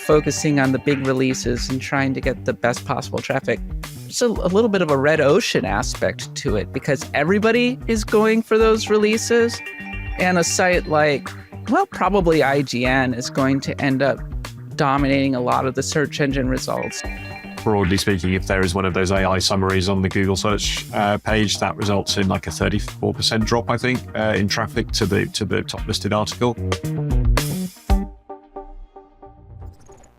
focusing on the big releases and trying to get the best possible traffic. There's a little bit of a red ocean aspect to it because everybody is going for those releases. And a site like, well, probably IGN is going to end up dominating a lot of the search engine results. Broadly speaking, if there is one of those AI summaries on the Google search page, that results in like a 34% drop, I think, in traffic to the top listed article.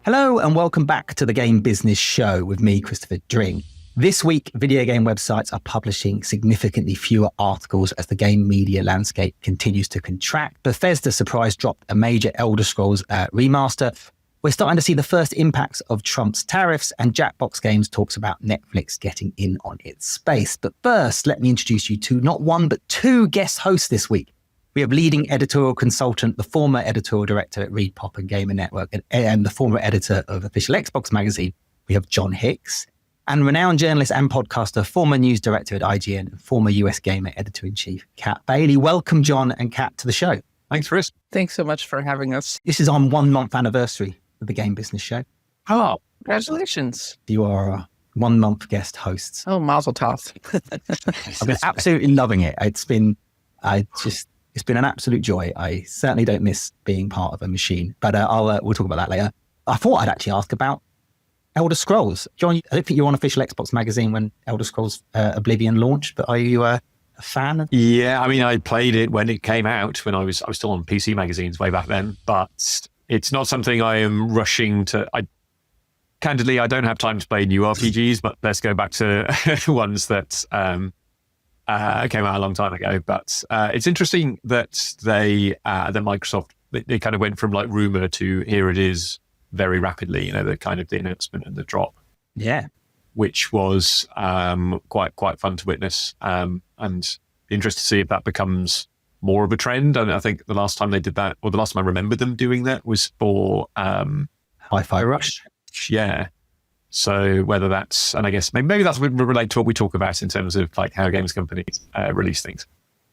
Hello and welcome back to the Game Business Show with me, Christopher Dring. This week, video game websites are publishing significantly fewer articles as the game media landscape continues to contract. Bethesda surprise dropped a major Elder Scrolls remaster. We're starting to see the first impacts of Trump's tariffs, and Jackbox Games talks about Netflix getting in on its space. But first, let me introduce you to not one, but two guest hosts this week. We have leading editorial consultant, the former editorial director at ReedPop and Gamer Network, and the former editor of Official Xbox magazine. We have John Hicks, and renowned journalist and podcaster, former news director at IGN, and former US Gamer editor-in-chief, Kat Bailey. Welcome, John and Kat, to the show. Thanks, Chris. Thanks so much for having us. This is our 1 month anniversary of the Game Business Show. Oh, congratulations. You are our 1 month guest hosts. Oh, mazel tov. I've been absolutely loving it. It's been an absolute joy. I certainly don't miss being part of a machine, but we'll talk about that later. I thought I'd actually ask about Elder Scrolls. John, I don't think you were on Official Xbox magazine when Elder Scrolls Oblivion launched, but are you a fan? Yeah, I mean, I played it when it came out, when I was still on PC magazines way back then, but it's not something I am rushing to. Candidly, I don't have time to play new RPGs, but let's go back to ones that came out a long time ago. But it's interesting that that Microsoft, they kind of went from like rumor to here it is very rapidly, you know, the kind of the announcement and the drop. Yeah. Which was quite fun to witness. And interested to see if that becomes more of a trend. And I think the last time they did that, or the last time I remember them doing that, was for Hi-Fi Rush. Yeah. So whether that's, and I guess maybe that's what relate to what we talk about in terms of like how games companies release things.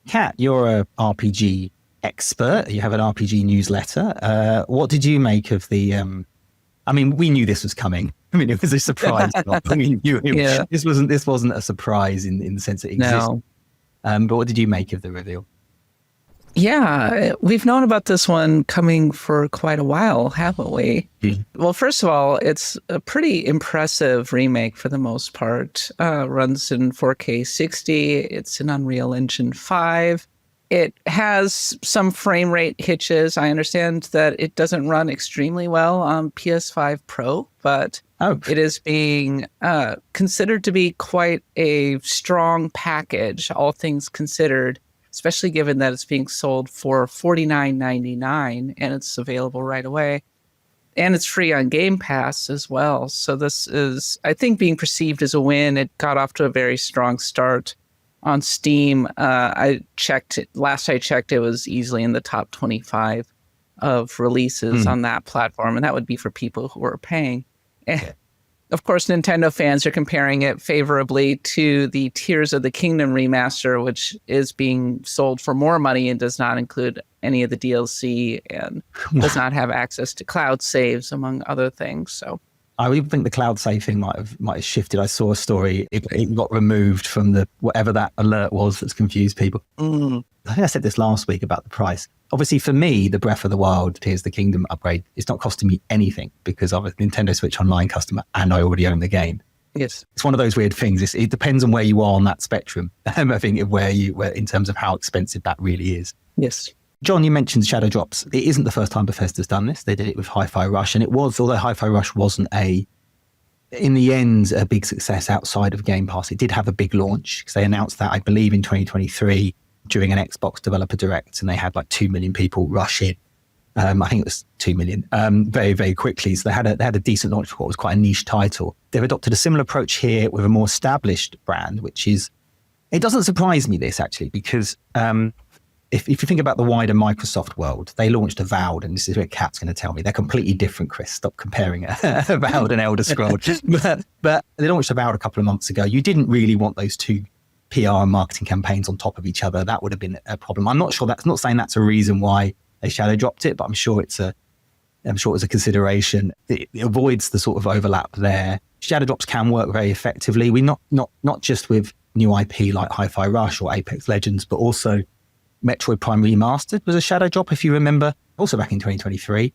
Kat, you're a RPG expert. You have an RPG newsletter. What did you make of the? I mean, we knew this was coming. I mean, it was a surprise. I mean, Yeah. This wasn't a surprise in the sense that it existed. No. But what did you make of the reveal? Yeah, we've known about this one coming for quite a while, haven't we? Well, first of all, it's a pretty impressive remake for the most part. Runs in 4K 60. It's in Unreal Engine 5. It has some frame rate hitches. I understand that it doesn't run extremely well on PS5 Pro, but it is being considered to be quite a strong package, all things considered, especially given that it's being sold for $49.99 and it's available right away. And it's free on Game Pass as well. So this is, I think, being perceived as a win. It got off to a very strong start on Steam. Last I checked, it was easily in the top 25 of releases on that platform. And that would be for people who are paying. Of course, Nintendo fans are comparing it favorably to the Tears of the Kingdom remaster, which is being sold for more money and does not include any of the DLC and does not have access to cloud saves, among other things. So I even think the cloud save thing might have shifted. I saw a story. It got removed from the whatever that alert was that's confused people. I think I said this last week about the price. Obviously, for me, the Breath of the Wild Tears of the Kingdom upgrade is not costing me anything because I'm a Nintendo Switch Online customer and I already own the game. yes, It's one of those weird things. It depends on where you are on that spectrum. I think where in terms of how expensive that really is. yes. John, you mentioned Shadow Drops. It isn't the first time Bethesda's done this. They did it with Hi-Fi Rush, and it was, although Hi-Fi Rush wasn't in the end, a big success outside of Game Pass. It did have a big launch because they announced that, I believe, in 2023 during an Xbox Developer Direct, and they had like 2 million people rush in. I think it was 2 million, very, very quickly. So they had a decent launch for what was quite a niche title. They've adopted a similar approach here with a more established brand, which is, it doesn't surprise me this actually, because if you think about the wider Microsoft world, they launched Avowed, and this is where Kat's going to tell me they're completely different, Chris. Stop comparing Avowed and Elder Scrolls. but they launched Avowed a couple of months ago. You didn't really want those two PR and marketing campaigns on top of each other. That would have been a problem. I'm not sure, that's not saying that's a reason why they shadow dropped it, but I'm sure it's I'm sure it was a consideration. It avoids the sort of overlap there. Shadow drops can work very effectively. We not just with new IP like Hi-Fi Rush or Apex Legends, but also Metroid Prime Remastered was a shadow drop, if you remember, also back in 2023,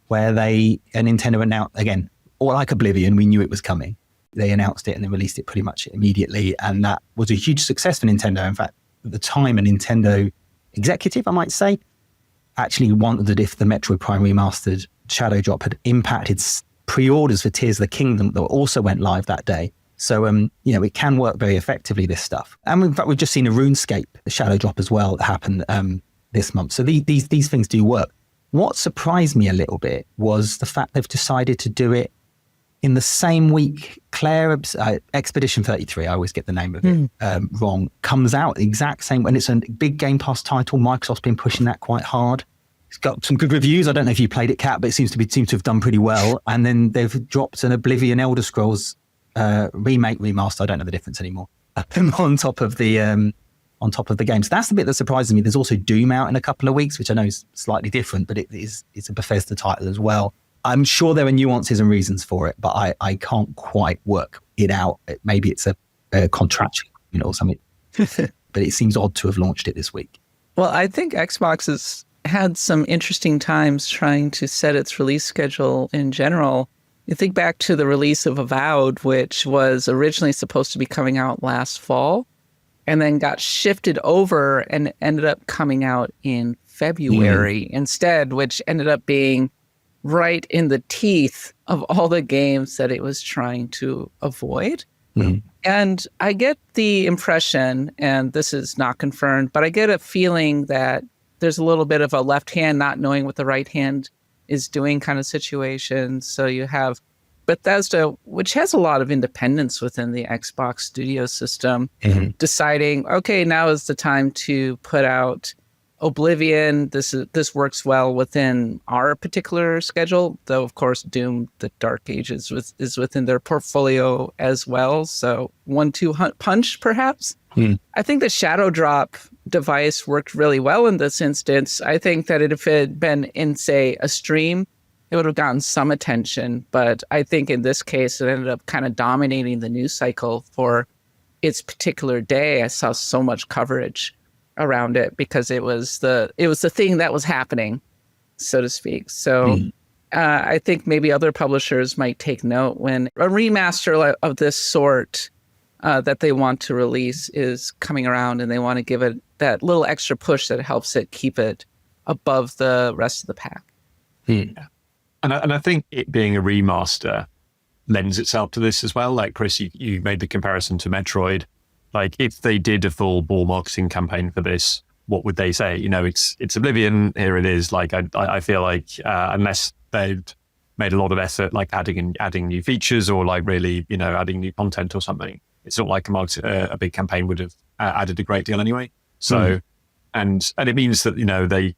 where Nintendo announced, again, or like Oblivion, we knew it was coming. They announced it and then released it pretty much immediately. And that was a huge success for Nintendo. In fact, at the time, a Nintendo executive, I might say, actually wondered if the Metroid Prime Remastered shadow drop had impacted pre-orders for Tears of the Kingdom that also went live that day. So, it can work very effectively, this stuff. And in fact, we've just seen a RuneScape shadow drop as well that happened this month. So these things do work. What surprised me a little bit was the fact they've decided to do it in the same week. Expedition 33, I always get the name of it wrong, comes out the exact same, and it's a big Game Pass title. Microsoft's been pushing that quite hard. It's got some good reviews. I don't know if you played it, Kat, but it seems to have done pretty well. And then they've dropped an Oblivion Elder Scrolls remake, remaster, I don't know the difference anymore, on top of the game. So that's the bit that surprises me. There's also Doom out in a couple of weeks, which I know is slightly different, but it's a Bethesda title as well. I'm sure there are nuances and reasons for it, but I can't quite work it out. Maybe it's a contractual, or something, but it seems odd to have launched it this week. Well, I think Xbox has had some interesting times trying to set its release schedule in general. You think back to the release of Avowed, which was originally supposed to be coming out last fall, and then got shifted over and ended up coming out in February instead, which ended up being right in the teeth of all the games that it was trying to avoid. And I get the impression, and this is not confirmed, but I get a feeling that there's a little bit of a left hand not knowing what the right hand is doing kind of situation. So you have Bethesda, which has a lot of independence within the Xbox studio system, deciding, okay, now is the time to put out Oblivion. This works well within our particular schedule, though of course Doom: The Dark Ages is within their portfolio as well. So 1-2 punch, perhaps. I think the shadow drop device worked really well in this instance. I think that if it had been in, say, a stream, it would have gotten some attention. But I think in this case, it ended up kind of dominating the news cycle for its particular day. I saw so much coverage around it because it was the thing that was happening, so to speak. So I think maybe other publishers might take note when a remaster of this sort that they want to release is coming around, and they want to give it that little extra push that helps it keep it above the rest of the pack. And I think it being a remaster lends itself to this as well. Like, Chris, you made the comparison to Metroid. Like, if they did a full ball marketing campaign for this, what would they say? It's Oblivion, here it is. Like, I feel like unless they've made a lot of effort, like adding new features or like really, adding new content or something, it's not like a big campaign would have added a great deal anyway. So, and it means that,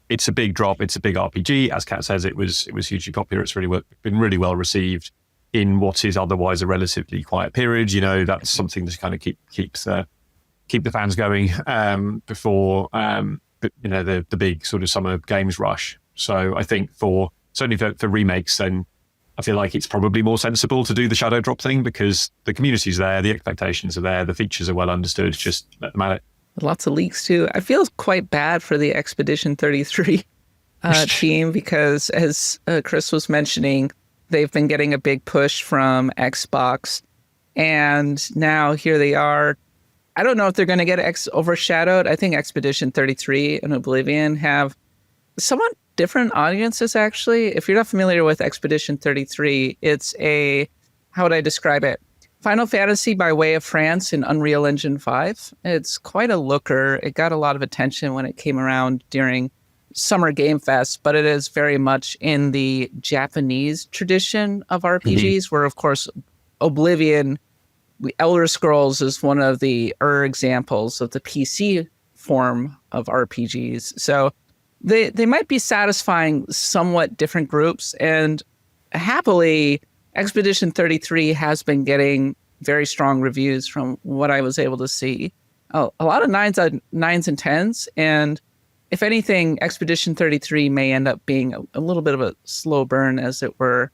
it's a big drop. It's a big RPG. As Kat says, it was hugely popular. It's been really well received in what is otherwise a relatively quiet period. That's something to kind of keep the fans going before the big sort of summer games rush. So I think certainly for remakes, then I feel like it's probably more sensible to do the shadow drop thing because the community's there, the expectations are there, the features are well understood. Just let them at it. Lots of leaks too. I feel quite bad for the Expedition 33 team because, as Chris was mentioning, they've been getting a big push from Xbox, and now here they are. I don't know if they're going to get overshadowed. I think Expedition 33 and Oblivion have somewhat different audiences, actually. If you're not familiar with Expedition 33, it's how would I describe it? Final Fantasy by way of France in Unreal Engine 5. It's quite a looker. It got a lot of attention when it came around during Summer Game Fest, but it is very much in the Japanese tradition of RPGs, where, of course, Oblivion, Elder Scrolls is one of the examples of the PC form of RPGs. So they might be satisfying somewhat different groups, and happily, Expedition 33 has been getting very strong reviews from what I was able to see. A lot of nines and 10s, and if anything, Expedition 33 may end up being a little bit of a slow burn, as it were,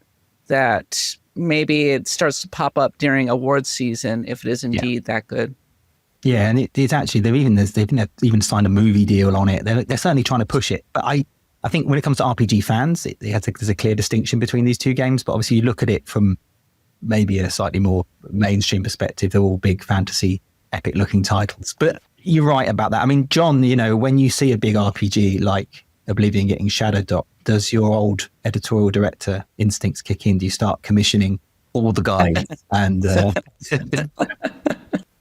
that maybe it starts to pop up during awards season if it is indeed that good. Yeah, and it's actually they've even signed a movie deal on it. They're certainly trying to push it. But I think when it comes to RPG fans, there's a clear distinction between these two games. But obviously, you look at it from maybe a slightly more mainstream perspective. They're all big fantasy, epic-looking titles. But you're right about that. I mean, John, when you see a big RPG like Oblivion getting shadow dropped, does your old editorial director instincts kick in? Do you start commissioning all the guys? And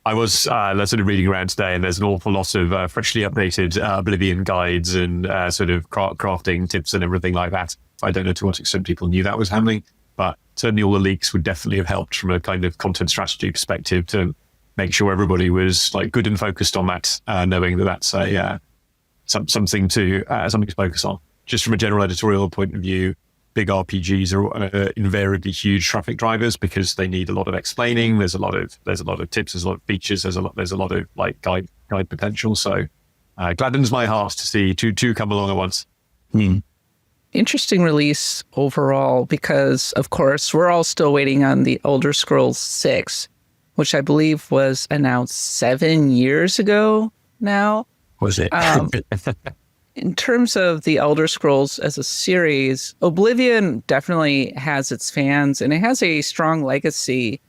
I was sort of reading around today, and there's an awful lot of freshly updated Oblivion guides and sort of crafting tips and everything like that. I don't know to what extent people knew that was happening, but certainly all the leaks would definitely have helped from a kind of content strategy perspective to make sure everybody was like good and focused on that, knowing that that's something to focus on. Just from a general editorial point of view, big RPGs are invariably huge traffic drivers because they need a lot of explaining. There's a lot of tips, there's a lot of features, there's a lot of like guide potential. So gladdens my heart to see two come along at once. Interesting release overall, because of course we're all still waiting on the Elder Scrolls 6, which I believe was announced 7 years ago now. Was it? In terms of the Elder Scrolls as a series, Oblivion definitely has its fans, and it has a strong legacy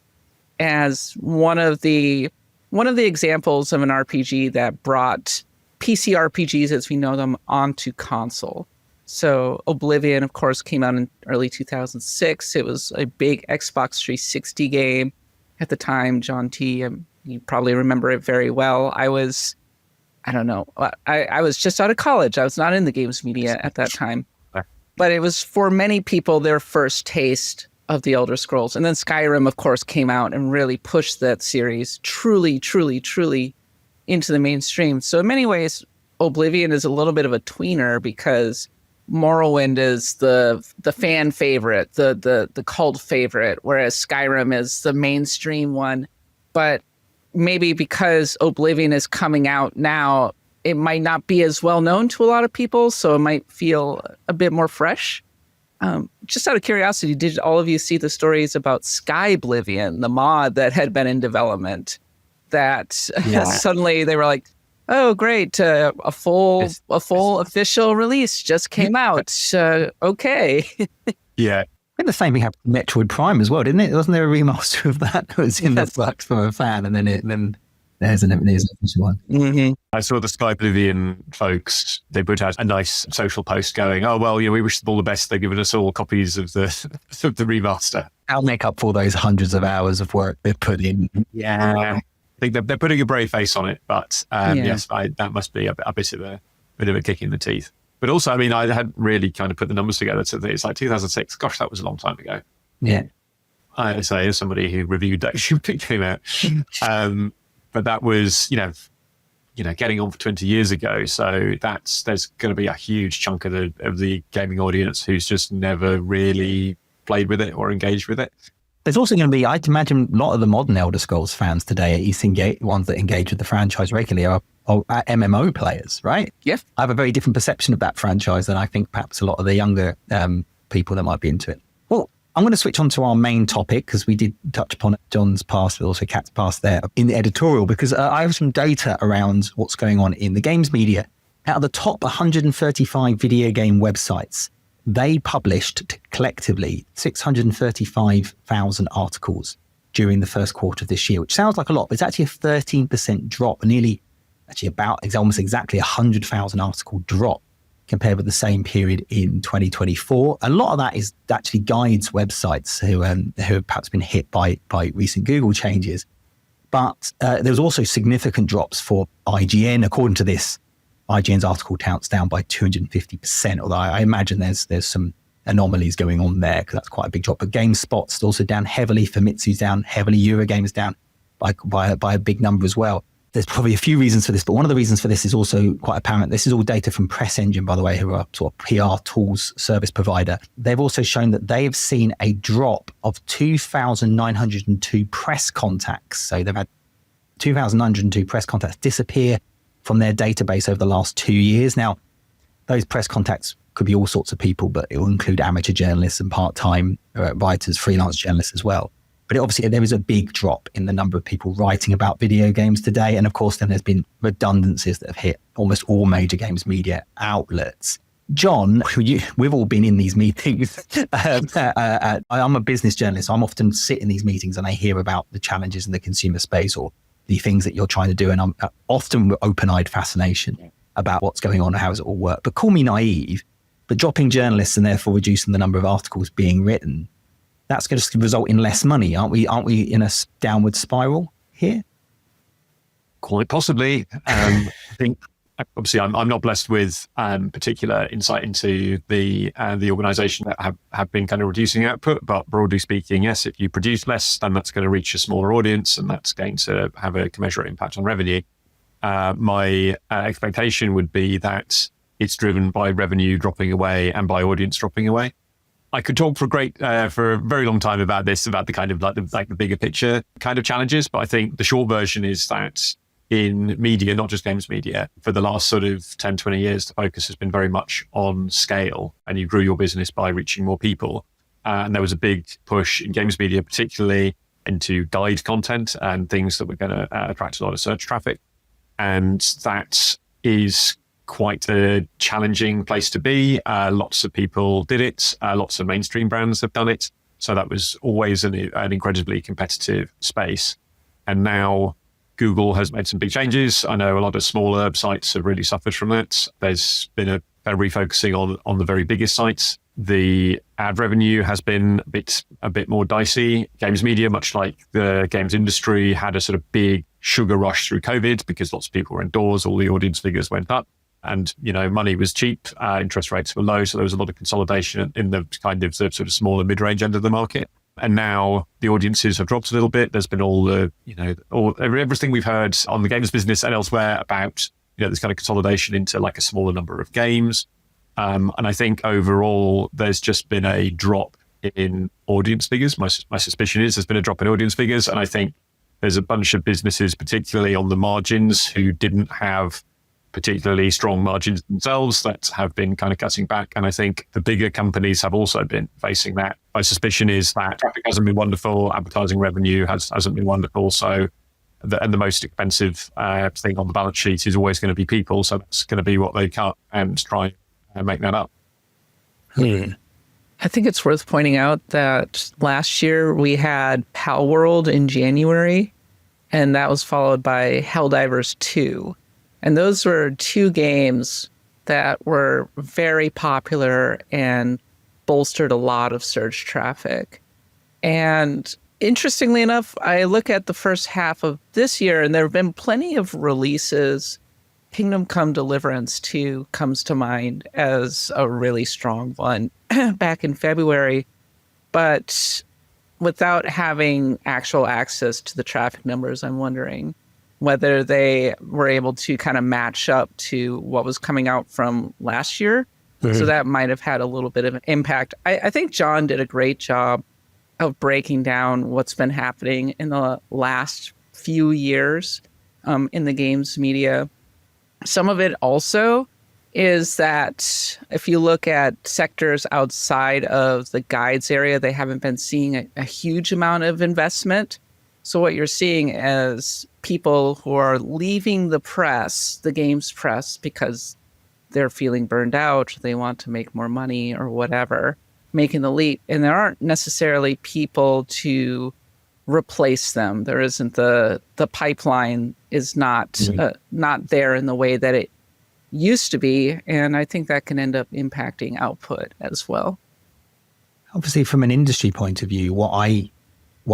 as one of the examples of an RPG that brought PC RPGs as we know them onto console. So Oblivion, of course, came out in early 2006. It was a big Xbox 360 game at the time. John T., you probably remember it very well. I was just out of college. I was not in the games media at that time. But it was, for many people, their first taste of the Elder Scrolls. And then Skyrim, of course, came out and really pushed that series truly, truly, truly into the mainstream. So in many ways, Oblivion is a little bit of a tweener because Morrowind is the fan favorite, the cult favorite, whereas Skyrim is the mainstream one. But maybe because Oblivion is coming out now, it might not be as well known to a lot of people, so it might feel a bit more fresh. Just out of curiosity, did all of you see the stories about Skyblivion, the mod that had been in development? That suddenly they were like, "Oh, great! A full official release just came out. Okay." Yeah. I think the same thing happened with Metroid Prime as well, didn't it? Wasn't there a remaster of that that was in the flux from a fan, and then there's an official one. Mm-hmm. I saw the Skyblivion folks. They put out a nice social post going, "Oh well, we wish them all the best. They've given us all copies of the remaster. I'll make up for those hundreds of hours of work they've put in." Yeah, I think they're putting a brave face on it, but yes, that must be a bit of a kick in the teeth. But also, I mean, I hadn't really kind of put the numbers together. So it's like 2006. Gosh, that was a long time ago. Yeah. I say, as somebody who reviewed that when it came out. But that was, getting on for 20 years ago. So there's going to be a huge chunk of the gaming audience who's just never really played with it or engaged with it. There's also going to be, I'd imagine, a lot of the modern Elder Scrolls fans today, at least ones that engage with the franchise regularly, are MMO players, right? Yeah. I have a very different perception of that franchise than I think perhaps a lot of the younger people that might be into it. Well, I'm going to switch on to our main topic because we did touch upon John's past, but also Kat's past there in the editorial, because I have some data around what's going on in the games media. Out of the top 135 video game websites, they published collectively 635,000 articles during the first quarter of this year, which sounds like a lot, but it's actually a 13% drop, it's almost exactly 100,000 article drop compared with the same period in 2024. A lot of that is actually guides websites who have perhaps been hit by recent Google changes. But there was also significant drops for IGN. According to this, IGN's article count's down by 250%, although I imagine there's some anomalies going on there because that's quite a big drop. But GameSpot's also down heavily, Famitsu's down heavily, Eurogamer's down by a big number as well. There's probably a few reasons for this, but one of the reasons for this is also quite apparent. This is all data from Press Engine, by the way, who are sort of PR tools service provider. They've also shown that they have seen a drop of 2,902 press contacts. So they've had 2,902 press contacts disappear from their database over the last 2 years. Now, those press contacts could be all sorts of people, but it will include amateur journalists and part-time writers, freelance journalists as well. But obviously there is a big drop in the number of people writing about video games today. And of course, then there's been redundancies that have hit almost all major games media outlets. John, we've all been in these meetings. I'm a business journalist. So I'm often sit in these meetings and I hear about the challenges in the consumer space or the things that you're trying to do. And I'm often with open-eyed fascination about what's going on and how does it all work. But call me naive, but dropping journalists and therefore reducing the number of articles being written, that's going to result in less money. Aren't we in a downward spiral here? Quite possibly. I think obviously I'm not blessed with particular insight into the organisation that have been kind of reducing output, but broadly speaking, yes, if you produce less, then that's going to reach a smaller audience and that's going to have a commensurate impact on revenue. My expectation would be that it's driven by revenue dropping away and by audience dropping away. I could talk for a very long time about this, about the kind of like the bigger picture kind of challenges. But I think the short version is that in media, not just games media, for the last sort of 10, 20 years, the focus has been very much on scale, and you grew your business by reaching more people. And there was a big push in games media, particularly into guide content and things that were going to attract a lot of search traffic. And that is quite a challenging place to be. Lots of people did it. Lots of mainstream brands have done it. So that was always an incredibly competitive space. And now Google has made some big changes. I know a lot of smaller sites have really suffered from that. There's been a refocusing on the very biggest sites. The ad revenue has been a bit more dicey. Games media, much like the games industry, had a sort of big sugar rush through COVID because lots of people were indoors. All the audience figures went up. And, money was cheap, interest rates were low. So there was a lot of consolidation in the kind of the sort of smaller mid-range end of the market. And now the audiences have dropped a little bit. There's been all the, everything we've heard on the games business and elsewhere about, this kind of consolidation into like a smaller number of games. And I think overall, there's just been a drop in audience figures. My suspicion is there's been a drop in audience figures. And I think there's a bunch of businesses, particularly on the margins, who didn't have particularly strong margins themselves that have been kind of cutting back. And I think the bigger companies have also been facing that. My suspicion is that traffic hasn't been wonderful, advertising revenue hasn't been wonderful. So the most expensive thing on the balance sheet is always going to be people. So that's going to be what they cut and try and make that up. I think it's worth pointing out that last year we had Pal World in January, and that was followed by Helldivers 2. And those were two games that were very popular and bolstered a lot of search traffic. And interestingly enough, I look at the first half of this year and there have been plenty of releases. Kingdom Come Deliverance 2 comes to mind as a really strong one back in February. But without having actual access to the traffic numbers, I'm wondering whether they were able to kind of match up to what was coming out from last year. Mm-hmm. So that might have had a little bit of an impact. I think John did a great job of breaking down what's been happening in the last few years in the games media. Some of it also is that if you look at sectors outside of the guides area, they haven't been seeing a huge amount of investment. So what you're seeing is people who are leaving the press, the games press, because they're feeling burned out, they want to make more money or whatever, making the leap. And there aren't necessarily people to replace them. There isn't the pipeline is not there in the way that it used to be. And I think that can end up impacting output as well. Obviously, from an industry point of view, what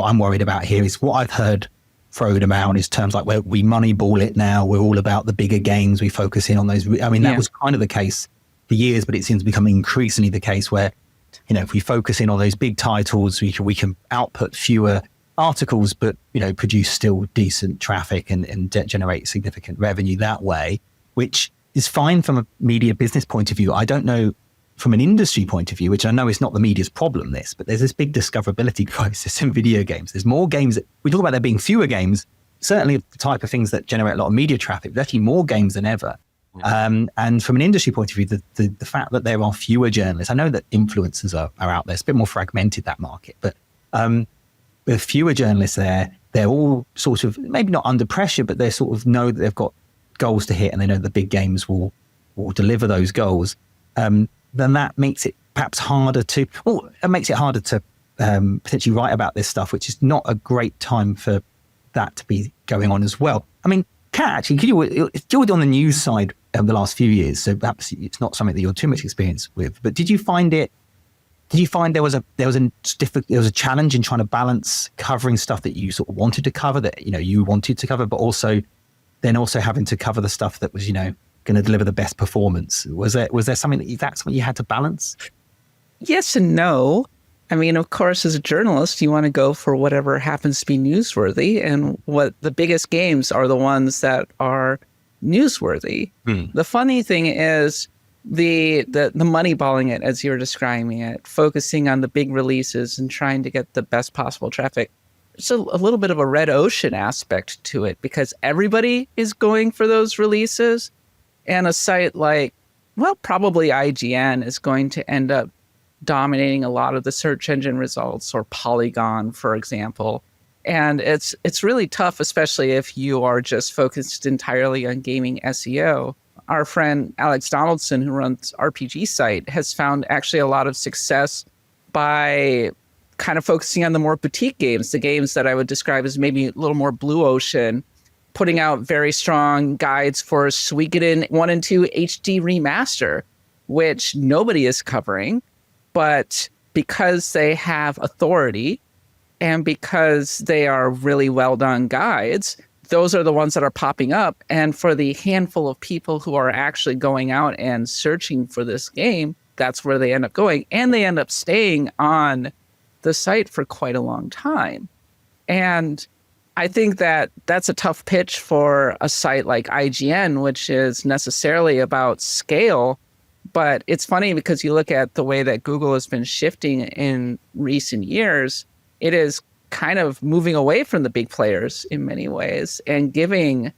I'm worried about here is what I've heard thrown around is terms like where we moneyball it now. We're all about the bigger games. We focus in on those. I mean, that was kind of the case for years, but it seems to be becoming increasingly the case where, if we focus in on those big titles, we can output fewer articles, but, produce still decent traffic and generate significant revenue that way, which is fine from a media business point of view. I don't know from an industry point of view, which I know is not the media's problem, but there's this big discoverability crisis in video games. There's more games we talk about there being fewer games, certainly the type of things that generate a lot of media traffic. There's actually more games than ever. And from an industry point of view, the fact that there are fewer journalists, I know that influencers are out there, it's a bit more fragmented, that market, but with fewer journalists there, they're all sort of maybe not under pressure, but they sort of know that they've got goals to hit and they know the big games will deliver those goals. Then that makes it perhaps harder to, it makes it harder to potentially write about this stuff, which is not a great time for that to be going on as well. I mean, Kat, actually, you're on the news side of the last few years, so perhaps it's not something that you're too much experienced with, but did you find there was a challenge in trying to balance covering stuff that you sort of wanted to cover, that you wanted to cover, but also having to cover the stuff that was going to deliver the best performance? Was there something that's what you had to balance? Yes and no. I mean, of course, as a journalist, you want to go for whatever happens to be newsworthy, and what the biggest games are the ones that are newsworthy. The funny thing is the moneyballing it, as you're describing it, focusing on the big releases and trying to get the best possible traffic. There's a little bit of a red ocean aspect to it because everybody is going for those releases, and a site like, probably IGN is going to end up dominating a lot of the search engine results, or Polygon, for example. And it's really tough, especially if you are just focused entirely on gaming SEO. Our friend Alex Donaldson, who runs RPG Site, has found actually a lot of success by kind of focusing on the more boutique games, the games that I would describe as maybe a little more blue ocean, putting out very strong guides for Suikoden 1 and 2 HD Remaster, which nobody is covering. But because they have authority and because they are really well done guides, those are the ones that are popping up. And for the handful of people who are actually going out and searching for this game, that's where they end up going. And they end up staying on the site for quite a long time. And I think that that's a tough pitch for a site like IGN, which is necessarily about scale. But it's funny because you look at the way that Google has been shifting in recent years, it is kind of moving away from the big players in many ways and giving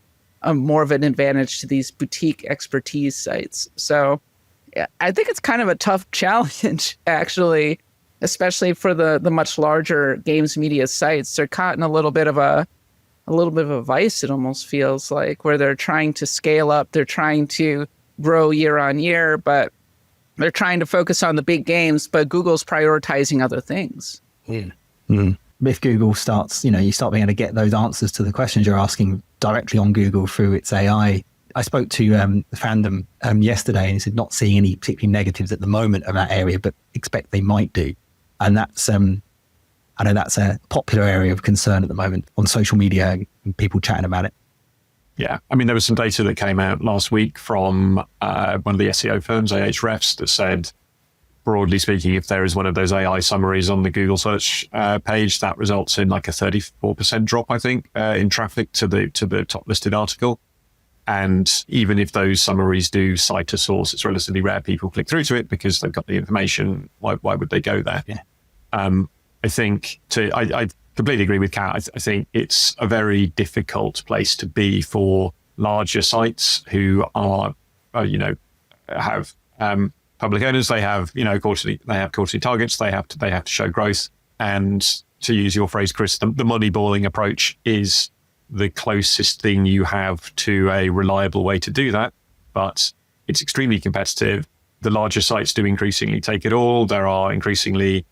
more of an advantage to these boutique expertise sites. So yeah, I think it's kind of a tough challenge, actually, especially for the much larger games media sites. They're caught in a little bit of a vice, it almost feels like, where they're trying to scale up, they're trying to grow year on year, but they're trying to focus on the big games, but Google's prioritizing other things. If Google starts, you start being able to get those answers to the questions you're asking directly on Google through its AI. I spoke to the fandom yesterday, and he said not seeing any particularly negatives at the moment of that area, but expect they might do. And that's, I know that's a popular area of concern at the moment on social media and people chatting about it. Yeah, I mean, there was some data that came out last week from one of the SEO firms, Ahrefs, that said, broadly speaking, if there is one of those AI summaries on the Google search page, that results in like a 34% drop, I think, in traffic to the top listed article. And even if those summaries do cite a source, it's relatively rare people click through to it because they've got the information. Why would they go there? Yeah. I think I completely agree with Kat. I think it's a very difficult place to be for larger sites who are, have public owners. They have, quarterly targets. They have to show growth. And to use your phrase, Chris, the money-balling approach is the closest thing you have to a reliable way to do that. But it's extremely competitive. The larger sites do increasingly take it all. There are increasingly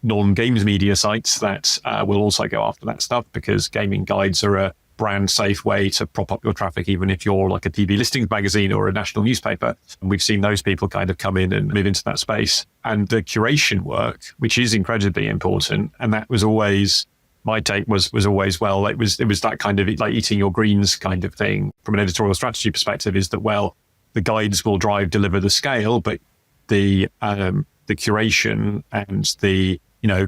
non-games media sites that will also go after that stuff because gaming guides are a brand safe way to prop up your traffic, even if you're like a TV listings magazine or a national newspaper. And we've seen those people kind of come in and move into that space. And the curation work, which is incredibly important, and that was always, my take was always, it was that kind of like eating your greens kind of thing from an editorial strategy perspective, is that, the guides will deliver the scale, but the curation and the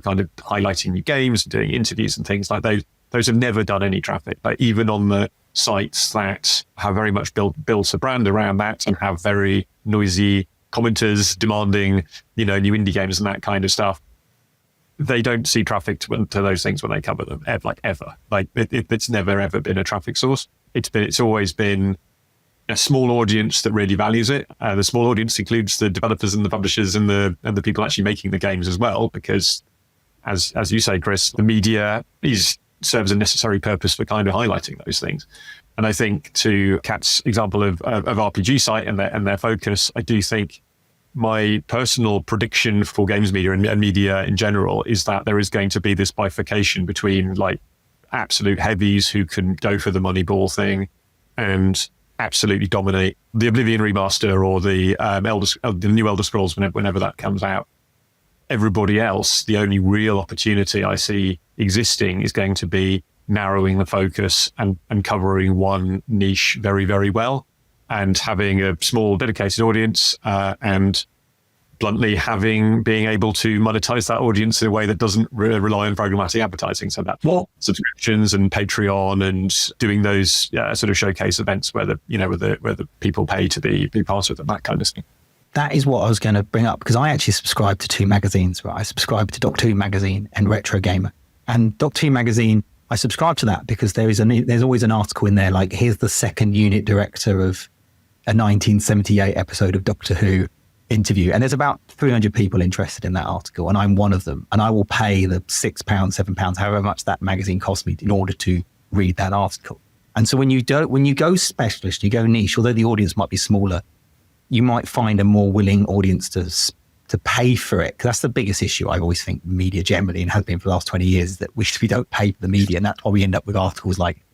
kind of highlighting new games, doing interviews and things like those have never done any traffic. Like even on the sites that have very much built a brand around that and have very noisy commenters demanding, new indie games and that kind of stuff, they don't see traffic to those things when they cover them, ever. Like it's never ever been a traffic source. It's always been, a small audience that really values it. The small audience includes the developers and the publishers and the people actually making the games as well, because as you say, Chris, the media serves a necessary purpose for kind of highlighting those things. And I think, to Kat's example of RPG site and their focus, I do think my personal prediction for games media and media in general is that there is going to be this bifurcation between like absolute heavies who can go for the money ball thing and absolutely dominate the Oblivion remaster or the new Elder Scrolls whenever that comes out. Everybody else, the only real opportunity I see existing is going to be narrowing the focus and covering one niche very, very well, and having a small dedicated audience and bluntly being able to monetize that audience in a way that doesn't rely on programmatic advertising. So that's subscriptions and Patreon and doing those sort of showcase events where the people pay to be part of them, that kind of thing. That is what I was going to bring up, because I actually subscribe to two magazines. Right? I subscribe to Doctor Who magazine and Retro Gamer. And Doctor Who magazine, I subscribe to that because there's always an article in there like, here's the second unit director of a 1978 episode of Doctor Who interview. And there's about 300 people interested in that article, and I'm one of them. And I will pay the £6, £7, however much that magazine cost me in order to read that article. And so when you go specialist, you go niche, although the audience might be smaller, you might find a more willing audience to pay for it. Because that's the biggest issue I always think media generally, and has been for the last 20 years, is that we don't pay for the media. And that's why we end up with articles like,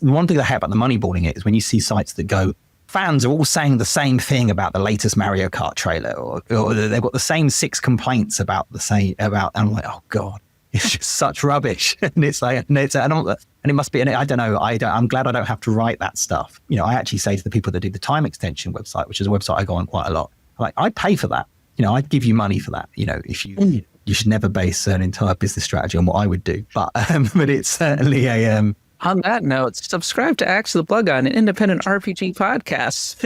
one thing I hate about the moneyballing it is when you see sites that go, fans are all saying the same thing about the latest Mario Kart trailer, or they've got the same 6 complaints about and I'm like, oh God, it's just such rubbish. And it's like, and it must be, and I don't know, I'm glad I don't have to write that stuff. You know, I actually say to the people that do the Time Extension website, which is a website I go on quite a lot, I'm like, I'd pay for that. You know, I'd give you money for that. You know, if you should never base an entire business strategy on what I would do. But it's certainly a, On that note, subscribe to Axe the Plug on an independent RPG podcast.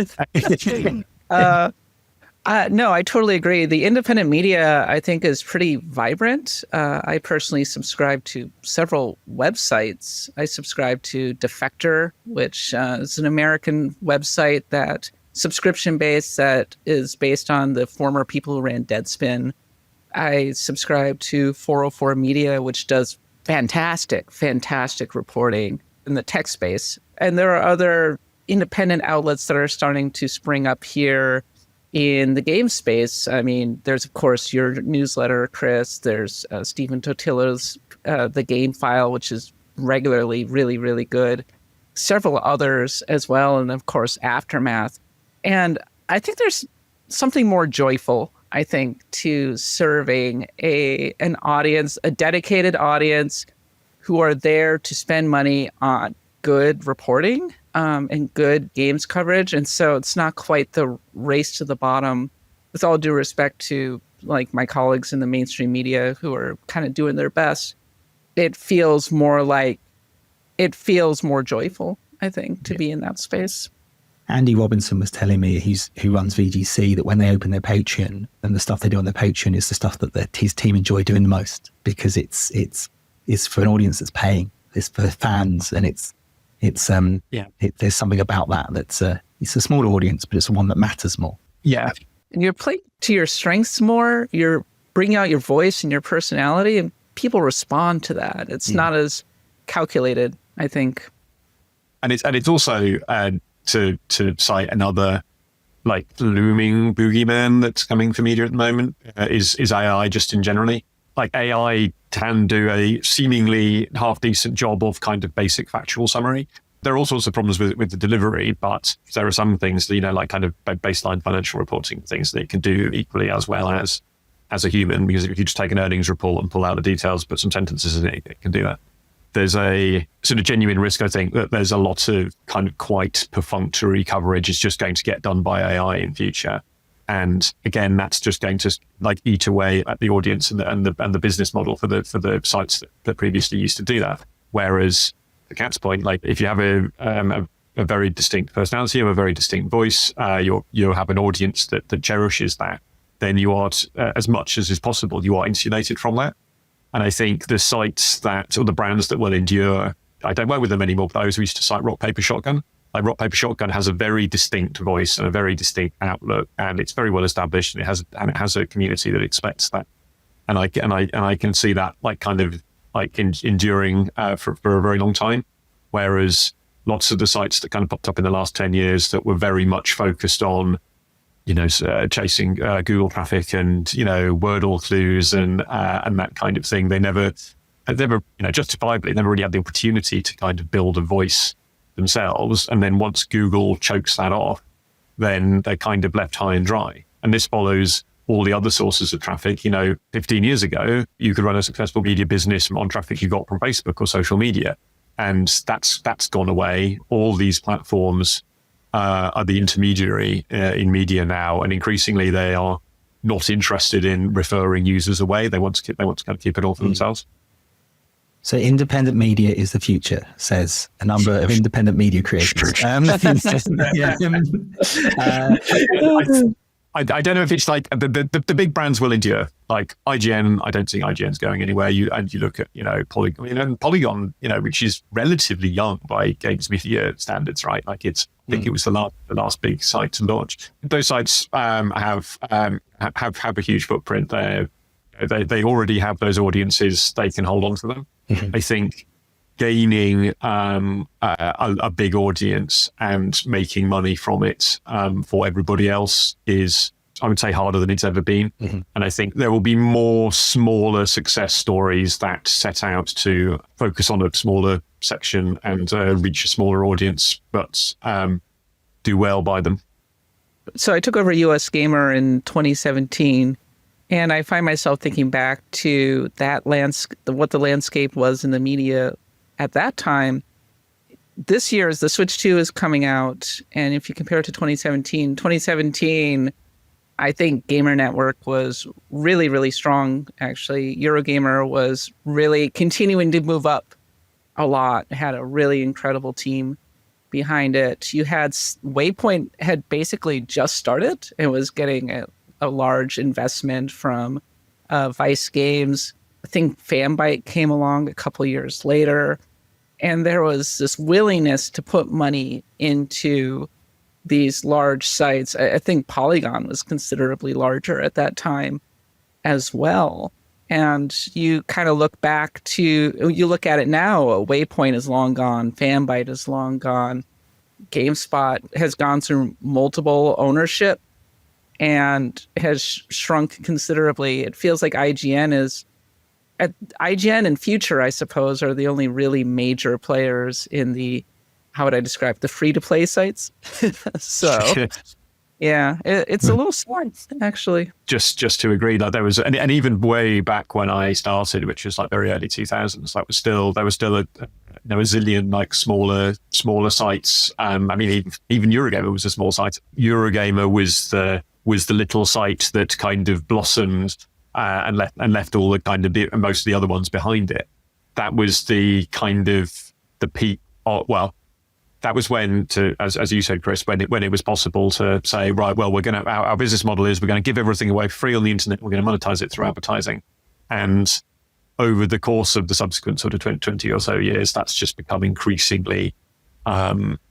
No, I totally agree. The independent media, I think, is pretty vibrant. I personally subscribe to several websites. I subscribe to Defector, which is an American website that subscription-based, that is based on the former people who ran Deadspin. I subscribe to 404 Media, which does fantastic reporting in the tech space. And there are other independent outlets that are starting to spring up here in the game space. I mean, there's, of course, your newsletter, Chris. There's Stephen Totila's The Game File, which is regularly really, really good. Several others as well. And, of course, Aftermath. And I think there's something more joyful, I think, to serving an audience, a dedicated audience who are there to spend money on good reporting and good games coverage. And so it's not quite the race to the bottom, with all due respect to like my colleagues in the mainstream media who are kind of doing their best. It feels more joyful, I think, to be in that space. Andy Robinson was telling me, who runs VGC, that when they open their Patreon, and the stuff they do on their Patreon is the stuff that his team enjoy doing the most, because it's for an audience that's paying. It's for fans, and there's something about that's it's a small audience, but it's the one that matters more. Yeah, and you're playing to your strengths more. You're bringing out your voice and your personality, and people respond to that. It's not as calculated, I think. And it's also to cite another like looming boogeyman that's coming for media at the moment is AI, just in generally. Like, AI can do a seemingly half decent job of kind of basic factual summary. There are all sorts of problems with the delivery, but there are some things that, like kind of baseline financial reporting things that it can do equally as well as a human, because if you just take an earnings report and pull out the details, put some sentences in it, it can do that. There's a sort of genuine risk, I think, that there's a lot of kind of quite perfunctory coverage is just going to get done by AI in future. And again, that's just going to like eat away at the audience and the business model for the sites that previously used to do that. Whereas, to Kat's point, like if you have a very distinct personality or a very distinct voice, you have an audience that cherishes that, then you are, as much as is possible, you are insulated from that. And I think the sites or the brands that will endure, I don't work with them anymore, but those who used to cite Rock, Paper, Shotgun, Like Rock Paper Shotgun has a very distinct voice and a very distinct outlook, and it's very well established, and it has a community that expects that. And I can see that like kind of like enduring for a very long time. Whereas lots of the sites that kind of popped up in the last 10 years that were very much focused on, chasing Google traffic and, Wordle clues and that kind of thing, they never, justifiably, never really had the opportunity to kind of build a voice themselves. And then once Google chokes that off, then they're kind of left high and dry. And this follows all the other sources of traffic. 15 years ago, you could run a successful media business on traffic you got from Facebook or social media. And that's gone away. All these platforms are the intermediary in media now, and increasingly they are not interested in referring users away. They want to kind of keep it all for themselves. So independent media is the future, says a number of independent media creators. I don't know if it's like the big brands will endure. Like IGN, I don't think IGN's going anywhere. You look at Polygon, which is relatively young by games media standards, right? Like I think it was the last big site to launch. Those sites have a huge footprint. They already have those audiences. They can hold on to them. I think gaining a big audience and making money from it for everybody else is, I would say, harder than it's ever been. And I think there will be more smaller success stories that set out to focus on a smaller section and reach a smaller audience, but do well by them. So I took over US Gamer in 2017, and I find myself thinking back to that what the landscape was in the media at that time. This year, as the Switch 2 is coming out, and if you compare it to 2017, I think Gamer Network was really, really strong, actually. Eurogamer was really continuing to move up a lot. It had a really incredible team behind it. You had Waypoint had basically just started and was getting a large investment from Vice Games. I think Fanbyte came along a couple years later, and there was this willingness to put money into these large sites. I think Polygon was considerably larger at that time as well. And you kind of look at it now, Waypoint is long gone, Fanbyte is long gone, GameSpot has gone through multiple ownership and has shrunk considerably. It feels like IGN and Future, I suppose, are the only really major players in the, how would I describe, the free-to-play sites. So, yeah, it's a little slow, actually. Just to agree, like there was, and even way back when I started, which was like very early 2000s, there was still a zillion like smaller sites. I mean, even Eurogamer was a small site. Eurogamer was the little site that kind of blossomed and left all the kind of most of the other ones behind it. That was the kind of the peak. That was when, as you said, Chris, when it was possible to say, right, well, our business model is we're going to give everything away free on the internet. We're going to monetize it through advertising. And over the course of the subsequent sort of 20 or so years, that's just become increasingly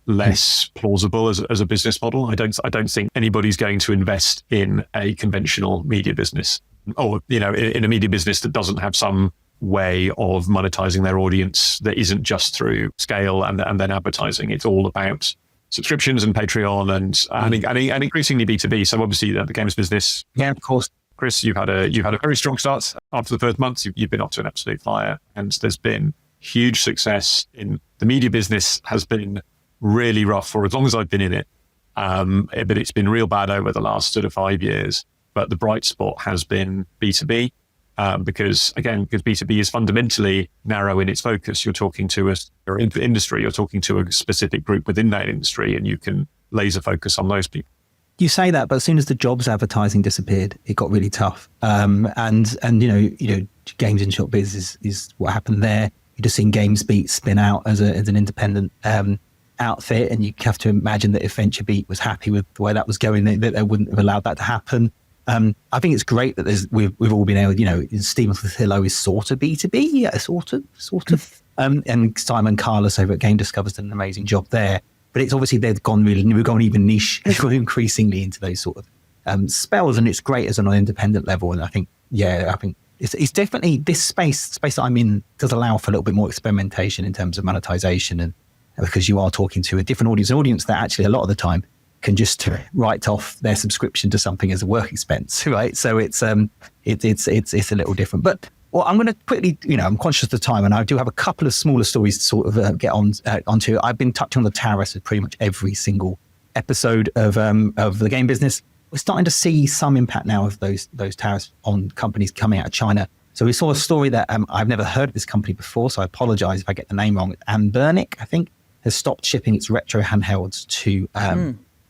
less plausible as a business model. I don't think anybody's going to invest in a conventional media business, or in a media business that doesn't have some way of monetizing their audience that isn't just through scale and then advertising. It's all about subscriptions and Patreon and increasingly B2B. So obviously the games business. Yeah, of course. Chris, you've had a very strong start after the first month. You've been off to an absolute flyer, and there's been huge success in the media business. Has been really rough for as long as I've been in it, but it's been real bad over the last sort of 5 years. But the bright spot has been B2B. Because B2B is fundamentally narrow in its focus. You're talking to an industry, you're talking to a specific group within that industry, and you can laser focus on those people. You say that, but as soon as the jobs advertising disappeared, it got really tough. And games in shop biz is what happened there. You're just seeing GamesBeat spin out as an independent outfit, and you have to imagine that if VentureBeat was happy with the way that was going, that they wouldn't have allowed that to happen. I think it's great that we've all been able, Steam with Hello is sort of B2B, yeah, sort of. And Simon Carlos over at Game Discover's done an amazing job there. But it's obviously we've gone even niche, increasingly into those sort of spells, and it's great as an independent level. And I think it's definitely this space that I'm in does allow for a little bit more experimentation in terms of monetization, and because you are talking to a different audience, an audience that actually a lot of the time can just write off their subscription to something as a work expense, right? So it's a little different. But well, I'm going to quickly, I'm conscious of the time, and I do have a couple of smaller stories to sort of get onto. I've been touching on the tariffs with pretty much every single episode of the game business. We're starting to see some impact now of those tariffs on companies coming out of China. So we saw a story that I've never heard of this company before, so I apologize if I get the name wrong. Anbernic, I think, has stopped shipping its retro handhelds to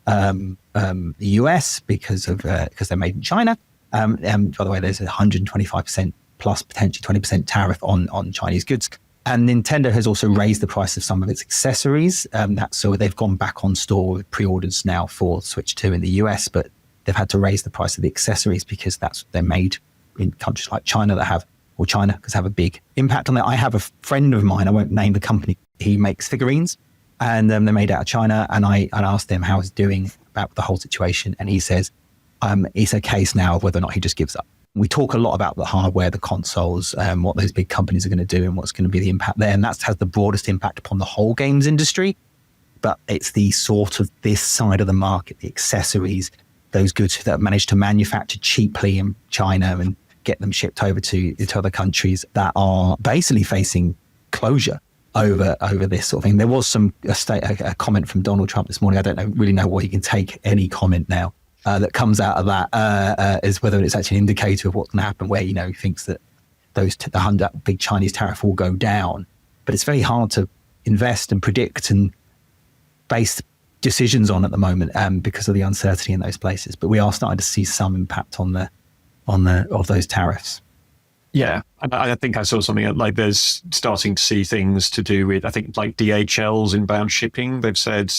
the US because they're made in China. By the way, there's 125% plus potentially 20% tariff on Chinese goods. And Nintendo has also raised the price of some of its accessories. So they've gone back on store with pre-orders now for Switch 2 in the US, but they've had to raise the price of the accessories because they're made in countries like China have a big impact on that. I have a friend of mine, I won't name the company, he makes figurines, and they're made out of China. And I asked him how he's doing about the whole situation, and he says it's a case now of whether or not he just gives up. We talk a lot about the hardware, the consoles, what those big companies are going to do and what's going to be the impact there. And that has the broadest impact upon the whole games industry. But it's the sort of this side of the market, the accessories, those goods that managed to manufacture cheaply in China and get them shipped over to other countries that are basically facing closure over this sort of thing. There was a comment from Donald Trump this morning. I don't really know what he can take any comment now that comes out of that as whether it's actually an indicator of what's going to happen, where he thinks that the big Chinese tariff will go down. But it's very hard to invest and predict and base decisions on at the moment because of the uncertainty in those places. But we are starting to see some impact of those tariffs. Yeah, and I think I saw something like there's starting to see things to do with, I think, like DHL's inbound shipping. They've said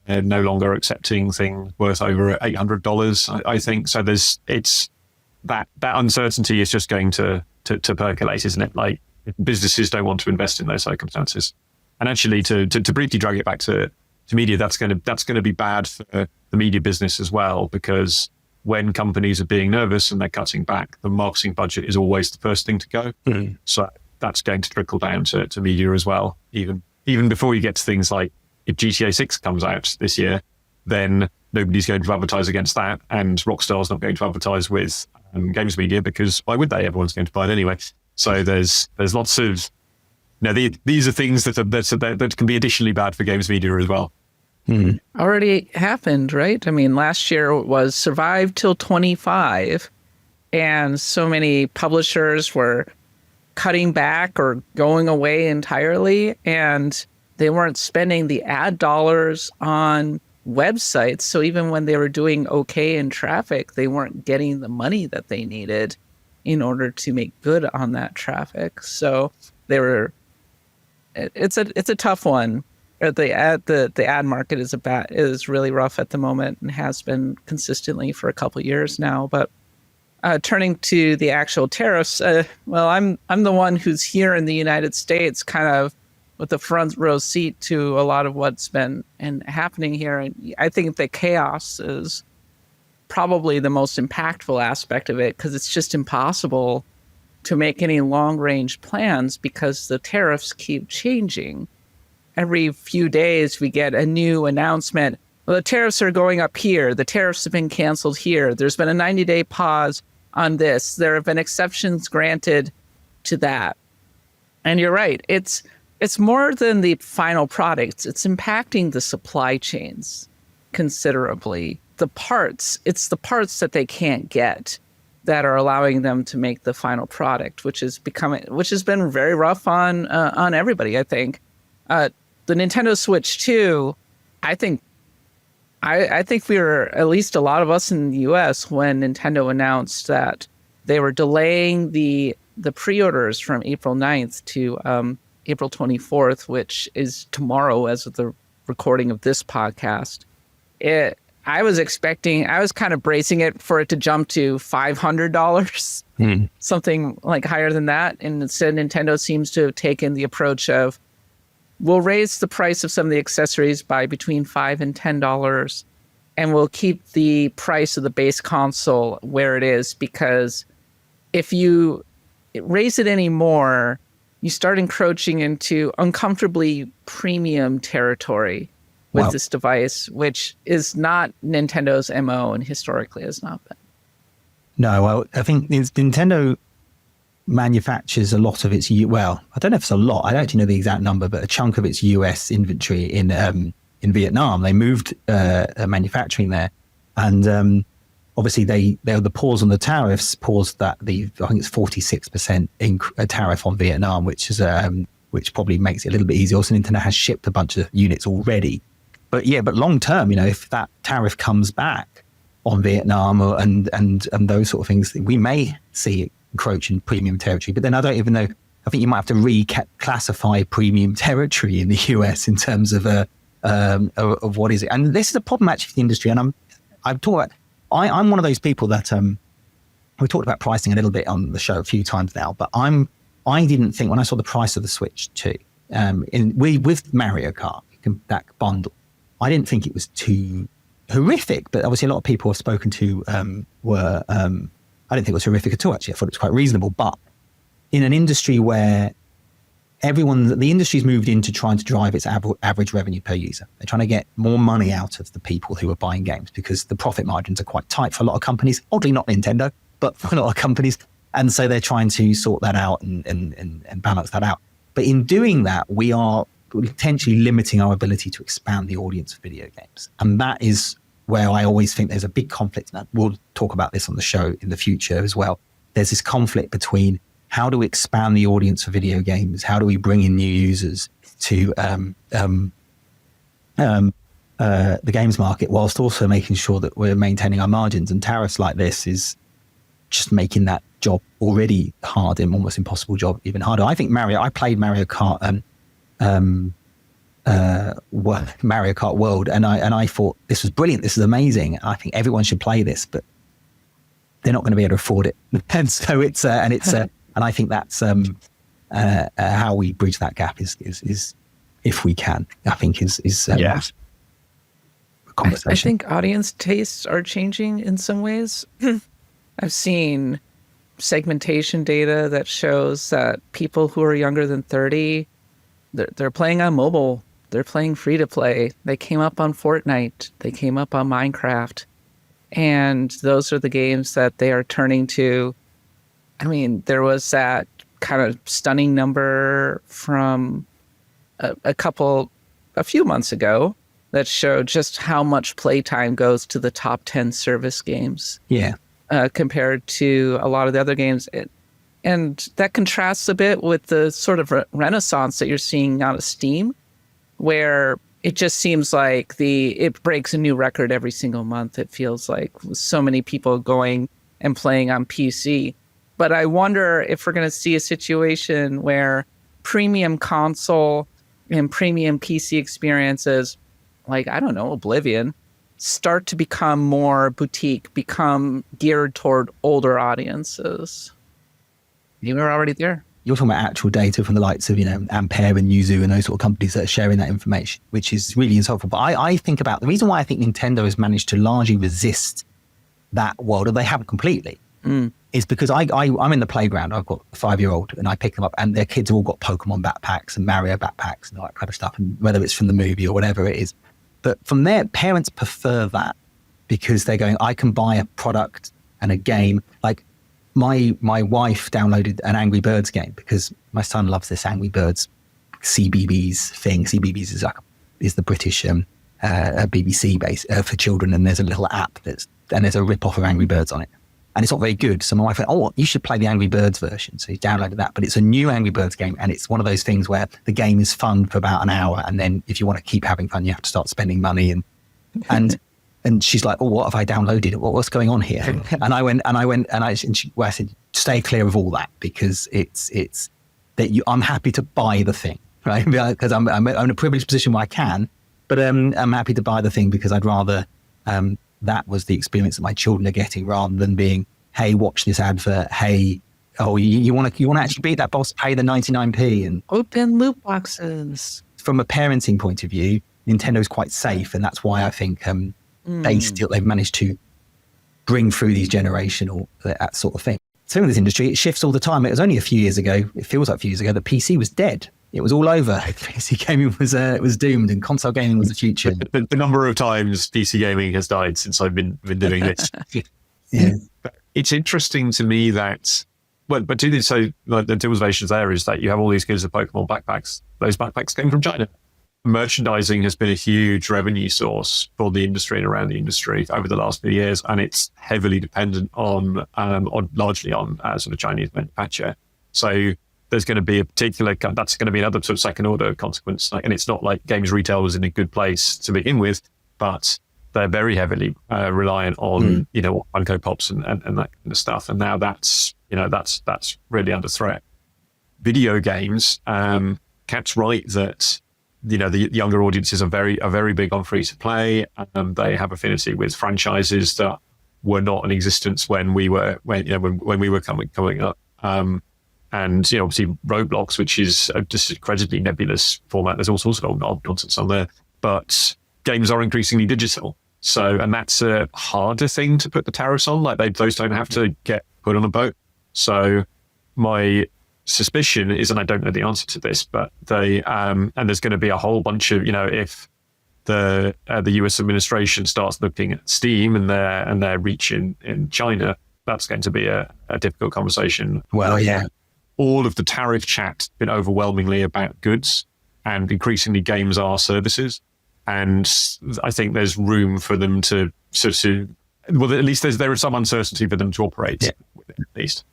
they're no longer accepting things worth over $800. I think so. It's that uncertainty is just going to percolate, isn't it? Like businesses don't want to invest in those circumstances. And actually, to briefly drag it back to media, that's going to be bad for the media business as well, because when companies are being nervous and they're cutting back, the marketing budget is always the first thing to go. Mm-hmm. So that's going to trickle down to media as well. Even before you get to things like if GTA 6 comes out this year, then nobody's going to advertise against that, and Rockstar's not going to advertise with games media because why would they? Everyone's going to buy it anyway. So there's lots of these are things that can be additionally bad for games media as well. Mm-hmm. Already happened, right? I mean, last year was survive till 25, and so many publishers were cutting back or going away entirely, and they weren't spending the ad dollars on websites. So even when they were doing okay in traffic, they weren't getting the money that they needed in order to make good on that traffic. So it's a tough one. The ad market is really rough at the moment and has been consistently for a couple of years now. But turning to the actual tariffs, I'm the one who's here in the United States, kind of with the front row seat to a lot of what's been happening here. And I think the chaos is probably the most impactful aspect of it, because it's just impossible to make any long-range plans because the tariffs keep changing. Every few days we get a new announcement. Well, the tariffs are going up here. The tariffs have been canceled here. There's been a 90-day pause on this. There have been exceptions granted to that. And you're right. It's more than the final products. It's impacting the supply chains considerably. It's the parts that they can't get that are allowing them to make the final product, which has been very rough on everybody, I think. The Nintendo Switch 2, I think we were, at least a lot of us in the US, when Nintendo announced that they were delaying the pre-orders from April 9th to April 24th, which is tomorrow as of the recording of this podcast. I was kind of bracing it for it to jump to $500, something like higher than that. And instead, Nintendo seems to have taken the approach of, we'll raise the price of some of the accessories by between $5 and $10, and we'll keep the price of the base console where it is, because if you raise it any more, you start encroaching into uncomfortably premium territory with this device, which is not Nintendo's MO and historically has not been. No, well, I think Nintendo manufactures a lot of its, well, I don't know if it's a lot, I don't actually know the exact number, but a chunk of its US inventory in Vietnam. They moved manufacturing there, and obviously the pause on the tariffs paused that. I think it's 46% tariff on Vietnam, which probably makes it a little bit easier. Also, Nintendo has shipped a bunch of units already, but long term, if that tariff comes back on Vietnam and those sort of things, we may see it encroach in premium territory. But then I don't even know. I think you might have to reclassify premium territory in the US in terms of what is it. And this is a problem actually for the industry. And I'm one of those people that we talked about pricing a little bit on the show a few times now. But I didn't think, when I saw the price of the Switch 2 with Mario Kart, that bundle, I didn't think it was too horrific. But obviously a lot of people I've spoken to I didn't think it was horrific at all, actually. I thought it was quite reasonable. But in an industry where the industry's moved into trying to drive its average revenue per user. They're trying to get more money out of the people who are buying games, because the profit margins are quite tight for a lot of companies. Oddly, not Nintendo, but for a lot of companies. And so they're trying to sort that out and balance that out. But in doing that, we are potentially limiting our ability to expand the audience of video games. And that is where I always think there's a big conflict. And we'll talk about this on the show in the future as well. There's this conflict between how do we expand the audience for video games? How do we bring in new users to the games market, whilst also making sure that we're maintaining our margins? And tariffs like this is just making that job already hard, and almost impossible job even harder. I think I played Mario Kart Mario Kart World, and I thought this was brilliant. This is amazing. I think everyone should play this, but they're not going to be able to afford it. And so and I think that's how we bridge that gap is if we can. I think is a conversation. I think audience tastes are changing in some ways. I've seen segmentation data that shows that people who are younger than 30, they're playing on mobile. They're playing free to play. They came up on Fortnite. They came up on Minecraft. And those are the games that they are turning to. I mean, there was that kind of stunning number from a few months ago that showed just how much playtime goes to the top 10 service games. Yeah. Compared to a lot of the other games. And that contrasts a bit with the sort of renaissance that you're seeing out of Steam, where it just seems like it breaks a new record every single month. It feels like with so many people going and playing on PC. But I wonder if we're going to see a situation where premium console and premium PC experiences, like, I don't know, Oblivion, start to become more boutique, become geared toward older audiences. You were already there. You're talking about actual data from the likes of, Ampere and Yuzu and those sort of companies that are sharing that information, which is really insightful. But I think about the reason why I think Nintendo has managed to largely resist that world, or they haven't completely, is because I'm in the playground. I've got a 5-year-old and I pick them up, and their kids have all got Pokemon backpacks and Mario backpacks and all that kind of stuff, and whether it's from the movie or whatever it is. But from there, parents prefer that because they're going, I can buy a product and a game. Like my wife downloaded an Angry Birds game because my son loves this Angry Birds CBBS thing. CBBS is the British BBC base for children, and there's a little app and there's a rip-off of Angry Birds on it. And it's not very good. So my wife went, you should play the Angry Birds version. So he downloaded that. But it's a new Angry Birds game. And it's one of those things where the game is fun for about an hour. And then if you want to keep having fun, you have to start spending money. And she's like, what have I downloaded? What's going on here? And I said, stay clear of all that, because it's that I'm happy to buy the thing, right? Because I'm in a privileged position where I can, but I'm happy to buy the thing because I'd rather that was the experience that my children are getting, rather than being, hey, watch this advert. Hey, you want to actually beat that boss? Pay the 99p and open loot boxes. from a parenting point of view, Nintendo's quite safe, and that's why I think they've managed to bring through these generational that sort of thing. So in this industry, it shifts all the time. It was only a few years ago, it feels like a few years ago, that PC was dead. It was all over. PC gaming was doomed, and console gaming was the future. The number of times PC gaming has died since I've been doing this. Yeah. It's interesting to me that, but to this, so like, the two observations there is that you have all these kids with Pokemon backpacks. Those backpacks came from China. Merchandising has been a huge revenue source for the industry and around the industry over the last few years, and it's heavily dependent on largely on sort of Chinese manufacture. So there's going to be a particular, that's going to be another sort of second order consequence. And it's not like games retail was in a good place to begin with, but they're very heavily reliant on Funko Pops and that kind of stuff. And now that's really under threat. Video games, Kat's right that the younger audiences are very big on free to play. They have affinity with franchises that were not in existence when we were coming up. And obviously Roblox, which is just an incredibly nebulous format. There's all sorts of old nonsense on there, but games are increasingly digital. So, and that's a harder thing to put the tariffs on. Like those don't have to get put on a boat. So my suspicion is, and I don't know the answer to this, but and there's going to be a whole bunch of, if the US administration starts looking at Steam and their reach in China, that's going to be a difficult conversation. Well, yeah. All of the tariff chat's been overwhelmingly about goods, and increasingly games are services. And I think there's room for them to well, at least there is some uncertainty for them to operate with it, at least.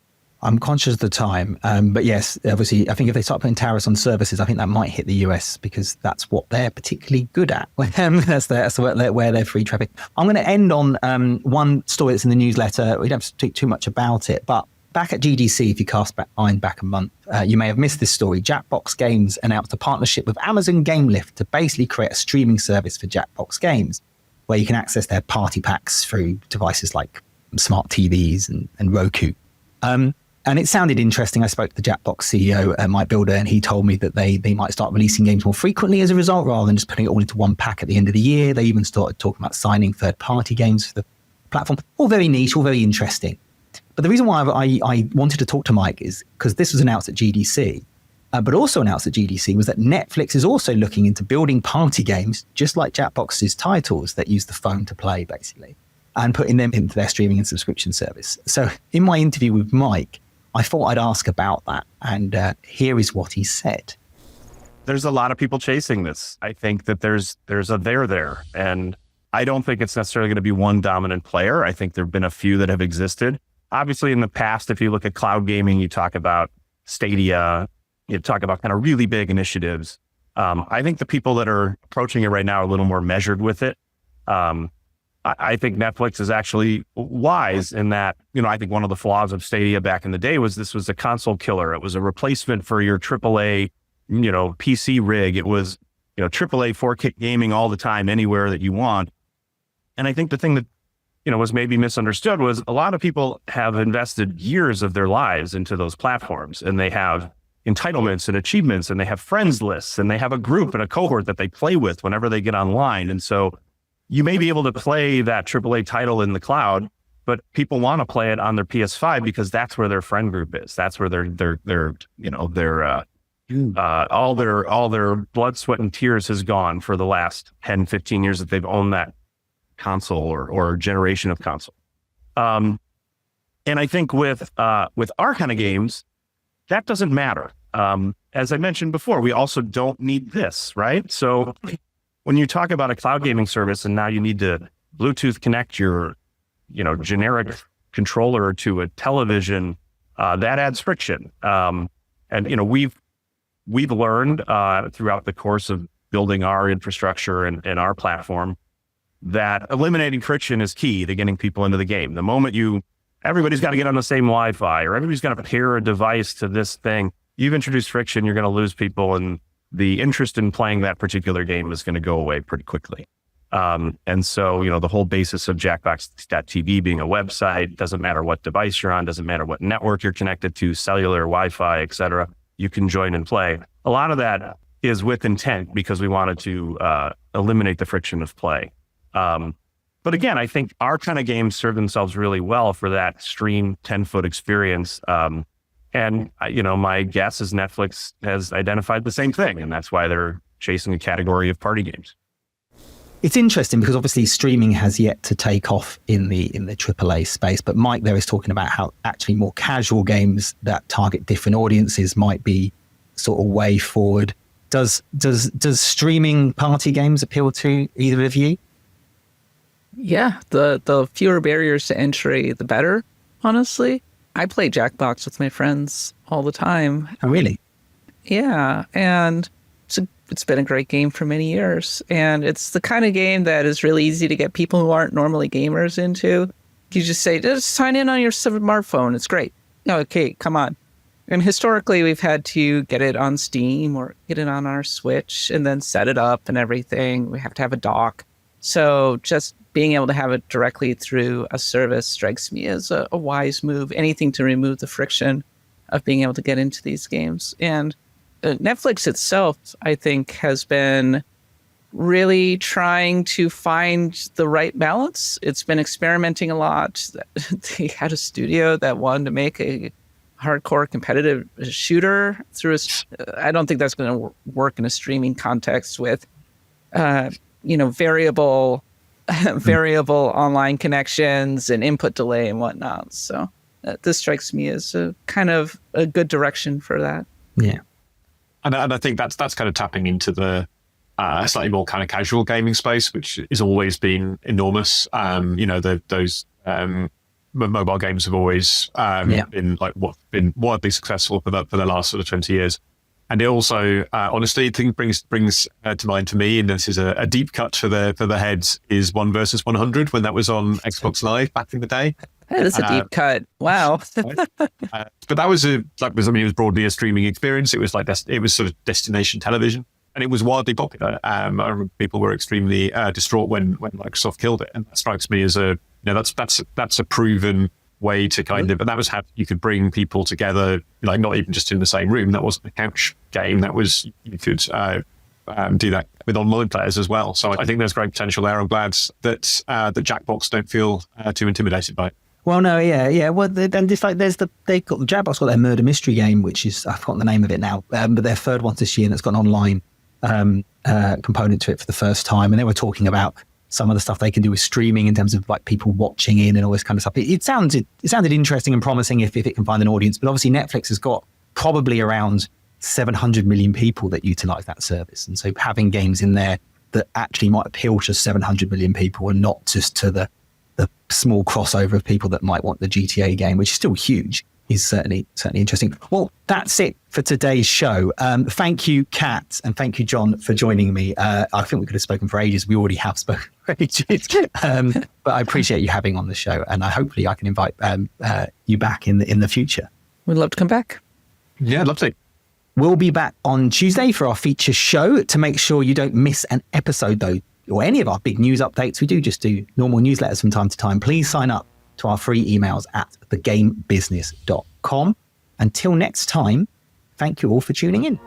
I'm conscious of the time, but yes, obviously, I think if they start putting tariffs on services, I think that might hit the US because that's what they're particularly good at. That's where they're free traffic. I'm going to end on one story that's in the newsletter. We don't have to speak too much about it, but back at GDC, if you cast back a month, you may have missed this story. Jackbox Games announced a partnership with Amazon Game Lift to basically create a streaming service for Jackbox Games, where you can access their party packs through devices like smart TVs and Roku. And it sounded interesting. I spoke to the Jackbox CEO, Mike Builder, and he told me that they might start releasing games more frequently as a result, rather than just putting it all into one pack at the end of the year. They even started talking about signing third-party games for the platform. All very niche, all very interesting. But the reason why I wanted to talk to Mike is because this was announced at GDC, but also announced at GDC was that Netflix is also looking into building party games, just like Jackbox's titles that use the phone to play, basically, and putting them into their streaming and subscription service. So in my interview with Mike, I thought I'd ask about that, and here is what he said. There's a lot of people chasing this. I think that there's a there, and I don't think it's necessarily going to be one dominant player. I think there have been a few that have existed. Obviously, in the past, if you look at cloud gaming, you talk about Stadia, you talk about kind of really big initiatives. I think the people that are approaching it right now are a little more measured with it. I think Netflix is actually wise in that, I think one of the flaws of Stadia back in the day was this was a console killer. It was a replacement for your AAA, PC rig. It was, AAA 4K gaming all the time, anywhere that you want. And I think the thing that, was maybe misunderstood was a lot of people have invested years of their lives into those platforms, and they have entitlements and achievements, and they have friends lists, and they have a group and a cohort that they play with whenever they get online. And so you may be able to play that AAA title in the cloud, but people want to play it on their PS5 because that's where their friend group is. That's where all their blood, sweat, and tears has gone for the last 10, 15 years that they've owned that console or generation of console. And I think with our kind of games, that doesn't matter. As I mentioned before, we also don't need this, right? So when you talk about a cloud gaming service and now you need to Bluetooth connect your, generic controller to a television, that adds friction. And, we've learned throughout the course of building our infrastructure and our platform that eliminating friction is key to getting people into the game. The moment everybody's got to get on the same Wi-Fi, or everybody's got to pair a device to this thing, you've introduced friction, you're going to lose people, and the interest in playing that particular game is going to go away pretty quickly. And so, the whole basis of Jackbox.tv being a website, doesn't matter what device you're on, doesn't matter what network you're connected to, cellular, Wi-Fi, et cetera, you can join and play. A lot of that is with intent because we wanted to eliminate the friction of play. But again, I think our kind of games serve themselves really well for that stream 10-foot experience. And my guess is Netflix has identified the same thing, and that's why they're chasing a category of party games. It's interesting because obviously streaming has yet to take off in the AAA space, but Mike there is talking about how actually more casual games that target different audiences might be sort of way forward. Does streaming party games appeal to either of you? Yeah, the fewer barriers to entry, the better, honestly. I play Jackbox with my friends all the time. Oh, really? Yeah, and it's been a great game for many years. And it's the kind of game that is really easy to get people who aren't normally gamers into. You just say, just sign in on your smartphone. It's great. Okay, come on. And historically, we've had to get it on Steam or get it on our Switch and then set it up and everything. We have to have a dock. So just being able to have it directly through a service strikes me as a wise move. Anything to remove the friction of being able to get into these games. And Netflix itself, I think, has been really trying to find the right balance. It's been experimenting a lot. They had a studio that wanted to make a hardcore competitive shooter through I don't think that's going to work in a streaming context with, variable online connections and input delay and whatnot. So this strikes me as a kind of a good direction for that. Yeah. And I think that's kind of tapping into the slightly more kind of casual gaming space, which has always been enormous. Those mobile games have always been widely successful for the last sort of 20 years. And it also, honestly, I think brings to mind for me, and this is a deep cut for the heads, is 1 versus 100 when that was on Xbox Live back in the day. Hey, that's a deep cut. Wow. But that was it was broadly a streaming experience. It was it was sort of destination television, and it was wildly popular. I remember people were extremely distraught when Microsoft killed it, and that strikes me as that's a proven way to kind of, and that was how you could bring people together, like not even just in the same room. That wasn't a couch game. That was, you could do that with online players as well. So I think there's great potential there. I'm glad that Jackbox don't feel too intimidated by it. Well, no, yeah. Well, then they've got the Jackbox got their murder mystery game, which is, I've forgotten the name of it now, but their third one this year, and it's got an online component to it for the first time. And they were talking about some of the stuff they can do with streaming in terms of like people watching in and all this kind of stuff. It sounded interesting and promising if it can find an audience. But obviously Netflix has got probably around 700 million people that utilize that service. And so having games in there that actually might appeal to 700 million people and not just to the small crossover of people that might want the GTA game, which is still huge, is certainly interesting. Well, that's it for today's show. Thank you, Kat, and thank you, John, for joining me. I think we could have spoken for ages. We already have spoken for ages. But I appreciate you having on the show, and hopefully I can invite you back in the future. We'd love to come back. Yeah, I'd love to. We'll be back on Tuesday for our feature show. To make sure you don't miss an episode, though, or any of our big news updates, we do just do normal newsletters from time to time. Please sign up to our free emails at thegamebusiness.com. Until next time, thank you all for tuning in.